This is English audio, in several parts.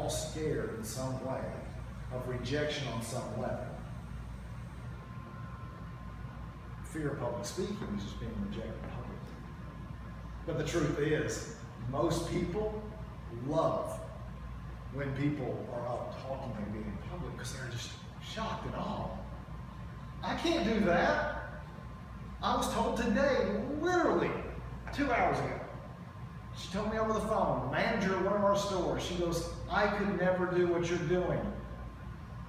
all scared in some way of rejection on some level. Fear of public speaking is just being rejected publicly. But the truth is, most people love when people are up talking and being in public because they're just shocked and awe. I can't do that. I was told today, literally 2 hours ago, she told me over the phone, the manager of one of our stores, she goes, I could never do what you're doing.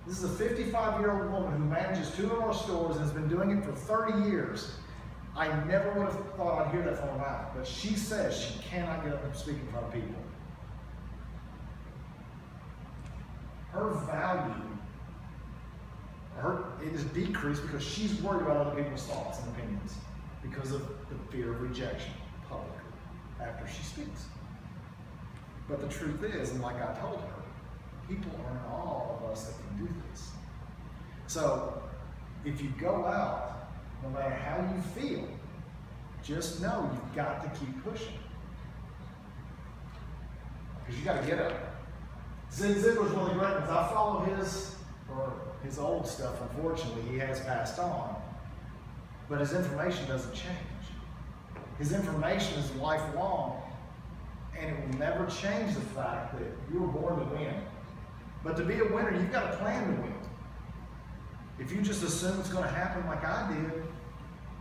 This is a 55-year-old woman who manages 2 of our stores and has been doing it for 30 years. I never would have thought I'd hear that from her mouth, but she says she cannot get up and speak in front of people. Her value, it is decreased because she's worried about other people's thoughts and opinions because of the fear of rejection publicly after she speaks. But the truth is, and like I told her, people are in awe of us that can do this. So if you go out, no matter how you feel, just know you've got to keep pushing. Because you got to get up. Zig Ziglar's one of the great ones. I follow his old stuff. Unfortunately, he has passed on. But his information doesn't change. His information is lifelong, and it will never change the fact that you were born to win. But to be a winner, you've got to plan to win. If you just assume it's going to happen like I did,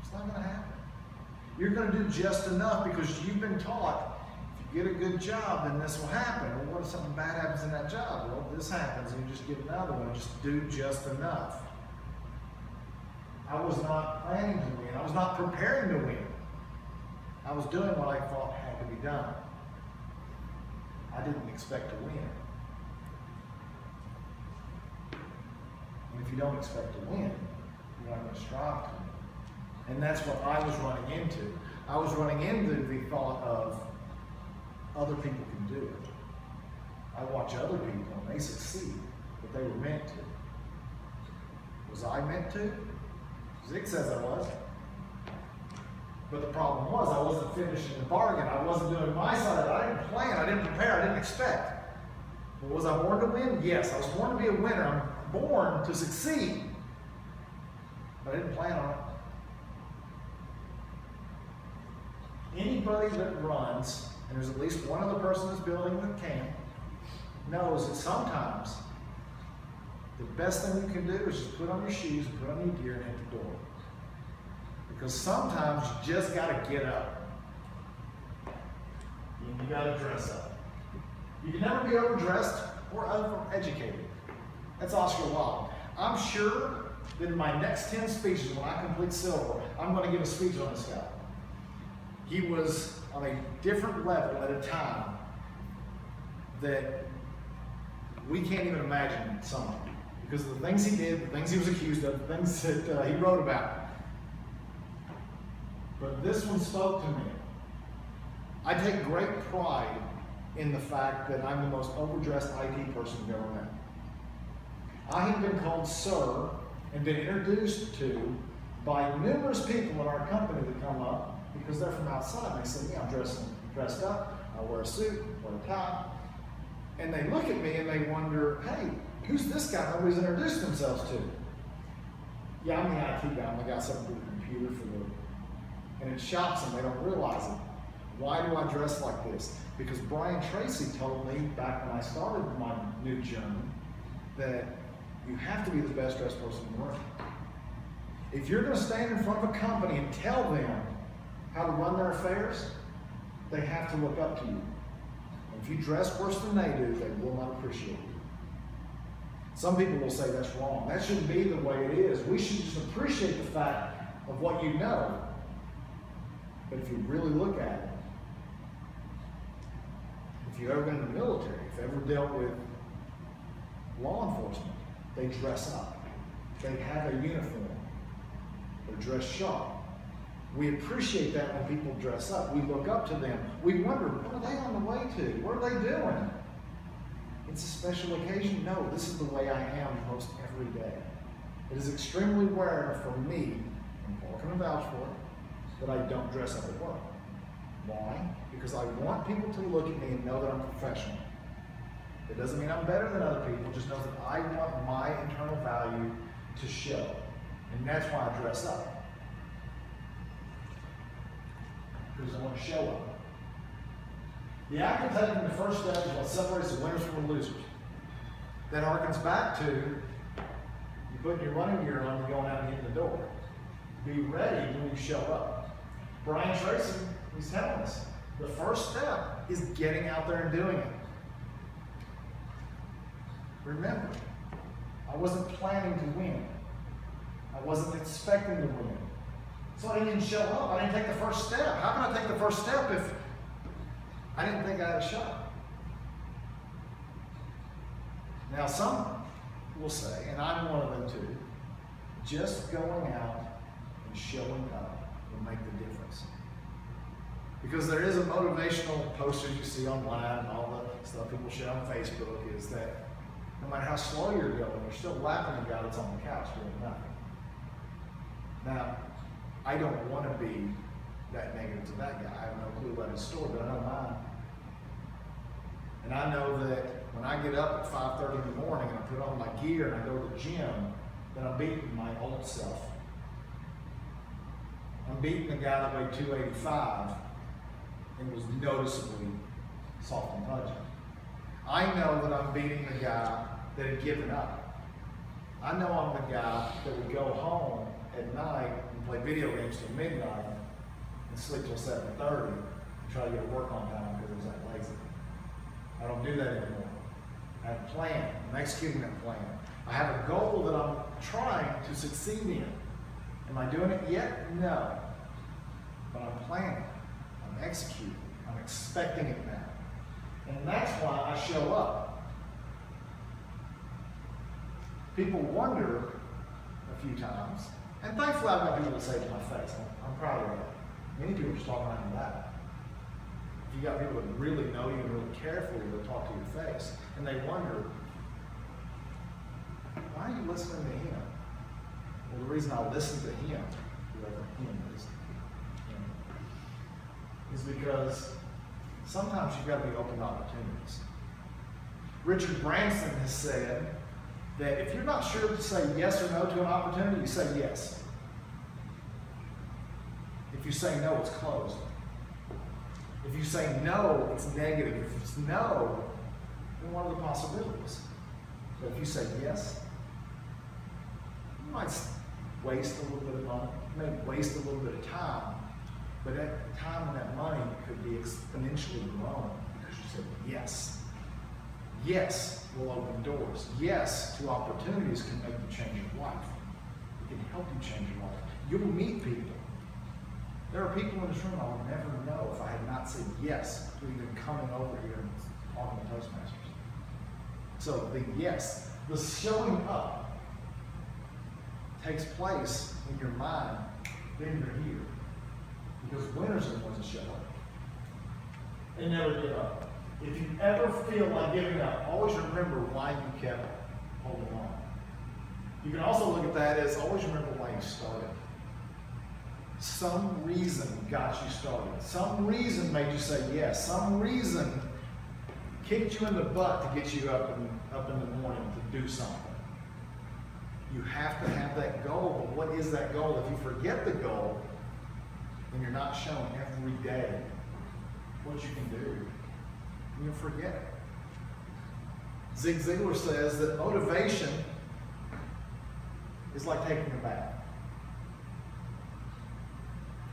it's not going to happen. You're going to do just enough because you've been taught, if you get a good job, then this will happen. Well, what if something bad happens in that job? Well, this happens, and you just get another one. Just do just enough. I was not planning to win. I was not preparing to win. I was doing what I thought had to be done. I didn't expect to win. And if you don't expect to win, you're not going to strive to win. And that's what I was running into. I was running into the thought of other people can do it. I watch other people and they succeed, but they were meant to. Was I meant to? Zig says I was. But the problem was I wasn't finishing the bargain. I wasn't doing my side of it. I didn't plan, I didn't prepare, I didn't expect. But was I born to win? Yes, I was born to be a winner. I'm born to succeed. But I didn't plan on it. Anybody that runs, and there's at least one other person in this building that can, knows that sometimes the best thing you can do is just put on your shoes and put on your gear and hit the door. Because sometimes you just got to get up. And you got to dress up. You can never be overdressed or overeducated. That's Oscar Wilde. I'm sure that in my next 10 speeches, when I complete silver, I'm going to give a speech on this guy. He was on a different level at a time that we can't even imagine some of them. Because of the things he did, the things he was accused of, the things that he wrote about. But this one spoke to me. I take great pride in the fact that I'm the most overdressed IT person you've ever met. I have been called sir and been introduced to by numerous people in our company that come up because they're from outside. And they say, yeah, I'm dressed up, I wear a suit, wear a tie. And they look at me and they wonder, hey, who's this guy nobody's introduced themselves to? Yeah, I'm the IT guy. I got something with the computer for the... And it shocks them, they don't realize it. Why do I dress like this? Because Brian Tracy told me back when I started my new journey that you have to be the best dressed person in the room. If you're going to stand in front of a company and tell them how to run their affairs, they have to look up to you. And if you dress worse than they do, they will not appreciate you. Some people will say that's wrong. That shouldn't be the way it is. We should just appreciate the fact of what you know. But if you really look at it, if you've ever been in the military, if you've ever dealt with law enforcement, they dress up. They have a uniform. They're dressed sharp. We appreciate that when people dress up. We look up to them. We wonder, what are they on the way to? What are they doing? It's a special occasion? No, this is the way I am most every day. It is extremely rare for me, and Paul can vouch for it, that I don't dress up at work. Why? Because I want people to look at me and know that I'm professional. It doesn't mean I'm better than other people. It just knows that I want my internal value to show. And that's why I dress up. Because I want to show up. The act of taking the first step is what separates the winners from the losers. That harkens back to you putting your running gear on and going out and hitting the door. Be ready when you show up. Brian Tracy, he's telling us, the first step is getting out there and doing it. Remember, I wasn't planning to win. I wasn't expecting to win. So I didn't show up. I didn't take the first step. How can I take the first step if I didn't think I had a shot? Now some will say, and I'm one of them too, just going out and showing up will make the difference. Because there is a motivational poster you see online and all the stuff people share on Facebook is that no matter how slow you're going, you're still laughing at the guy that's on the couch doing nothing. Now, I don't want to be that negative to that guy. I have no clue about his story, but I know mine. And I know that when I get up at 5:30 in the morning and I put on my gear and I go to the gym, then I'm beating my old self. I'm beating the guy that weighed 285 and was noticeably soft and pudgy. I know that I'm beating the guy that had given up. I know I'm the guy that would go home at night and play video games till midnight and sleep till 7:30 and try to get to work on time because I was that lazy. I don't do that anymore. I have a plan. I'm executing that plan. I have a goal that I'm trying to succeed in. Am I doing it yet? No. But I'm planning. I'm executing. I'm expecting it now. And that's why I show up. People wonder a few times, and thankfully I've got people that say it to my face. I'm proud of that. Many people just talk around your back. If you got people that really know you and really care for you, they'll talk to your face. And they wonder, why are you listening to him? Well, the reason I listen to him, whoever him is because sometimes you've got to be open to opportunities. Richard Branson has said that if you're not sure to say yes or no to an opportunity, you say yes. If you say no, it's closed. If you say no, it's negative. If it's no, then what are the possibilities? But if you say yes, you might waste a little bit of money. You may waste a little bit of time, but that time and that money could be exponentially grown because you said yes. Yes will open doors. Yes to opportunities can make you change your life. It can help you change your life. You'll meet people. There are people in this room I would never know if I had not said yes to even coming over here and talking to Toastmasters. So the yes, the showing up takes place in your mind, then you're here. Because winners are the ones that show up. They never give up. If you ever feel like giving up, always remember why you kept holding on. You can also look at that as always remember why you started. Some reason got you started. Some reason made you say yes. Some reason kicked you in the butt to get you up in the morning to do something. You have to have that goal. But what is that goal? If you forget the goal, then you're not shown every day what you can do. You'll forget it. Zig Ziglar says that motivation is like taking a bath.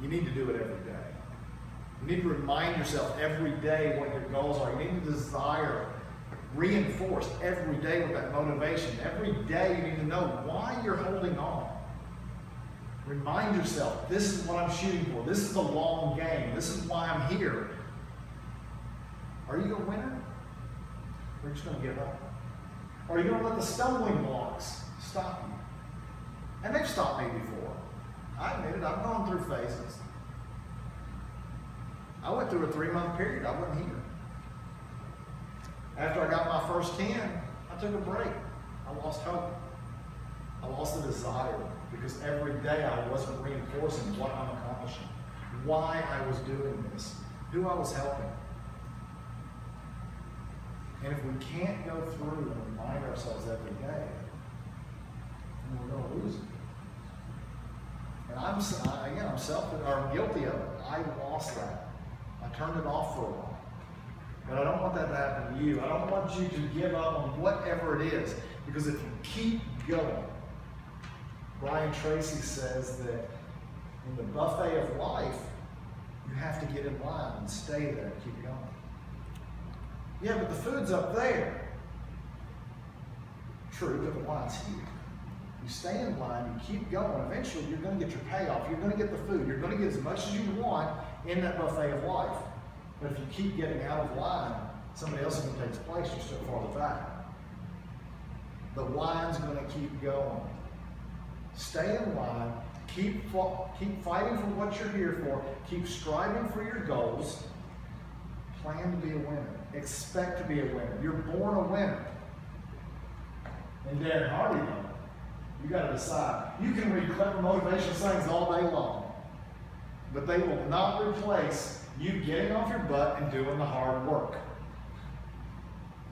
You need to do it every day. You need to remind yourself every day what your goals are. You need to desire, reinforce every day with that motivation. Every day you need to know why you're holding on. Remind yourself, this is what I'm shooting for. This is the long game. This is why I'm here. Are you a winner? Or are you just going to give up? Or are you going to let the stumbling blocks stop you? And they've stopped me before. I admit it, I've gone through phases. I went through a 3-month period, I wasn't here. After I got my first 10, I took a break. I lost hope. I lost the desire because every day I wasn't reinforcing what I'm accomplishing, why I was doing this, who I was helping. And if we can't go through and remind ourselves every day, then we're going to lose it. And I'm guilty of it. I lost that. I turned it off for a while. But I don't want that to happen to you. I don't want you to give up on whatever it is. Because if you keep going, Brian Tracy says that in the buffet of life, you have to get in line and stay there and keep going. Yeah, but the food's up there. True, but the line's here. You stay in line, you keep going. Eventually, you're going to get your payoff. You're going to get the food. You're going to get as much as you want in that buffet of life. But if you keep getting out of line, somebody else is going to take its place. You're still farther back. The line's going to keep going. Stay in line. Keep fighting for what you're here for. Keep striving for your goals. Plan to be a winner. Expect to be a winner. You're born a winner. And Darren Hardy, though, you got to decide. You can read clever motivational sayings all day long, but they will not replace you getting off your butt and doing the hard work.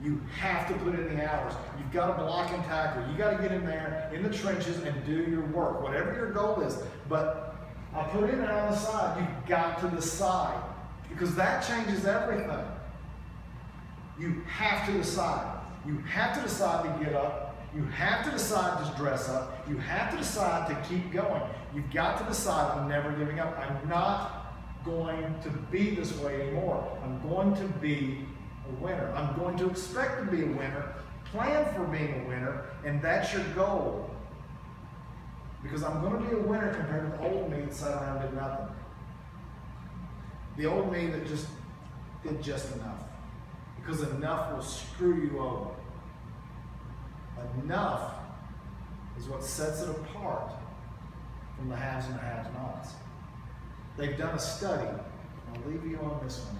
You have to put in the hours. You've got to block and tackle. You got to get in there in the trenches and do your work, whatever your goal is. But I put it on the side. You've got to decide, because that changes everything. You have to decide. You have to decide to get up. You have to decide to dress up. You have to decide to keep going. You've got to decide, I'm never giving up. I'm not going to be this way anymore. I'm going to be a winner. I'm going to expect to be a winner. Plan for being a winner, and that's your goal. Because I'm going to be a winner compared to the old me that sat around and did nothing. The old me that just did just enough. Because enough will screw you over. Enough is what sets it apart from the haves and the have-nots. They've done a study, and I'll leave you on this one,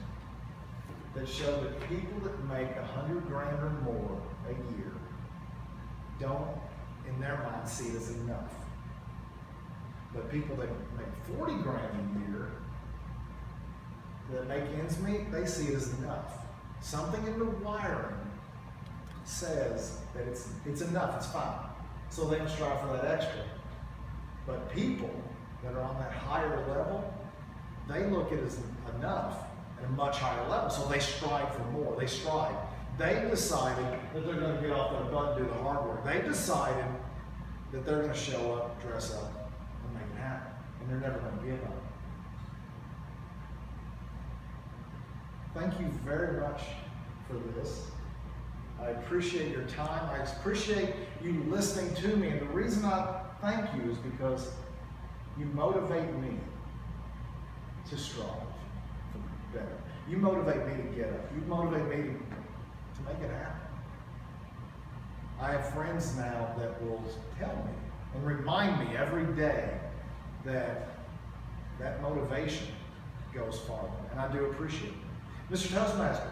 that showed that people that make $100 grand or more a year don't, in their mind, see it as enough. But people that make 40 grand a year, that make ends meet, they see it as enough. Something in the wiring says that it's enough, it's fine. So they don't strive for that extra. But people that are on that higher level, they look at it as enough at a much higher level. So they strive for more. They strive. They decided that they're going to get off their butt and do the hard work. They decided that they're going to show up, dress up, and make it happen. And they're never going to give up. Thank you very much for this. I appreciate your time. I appreciate you listening to me. And the reason I thank you is because you motivate me to strive for better. You motivate me to get up. You motivate me to make it happen. I have friends now that will tell me and remind me every day that that motivation goes farther. And I do appreciate it. Mr. Toastmaster.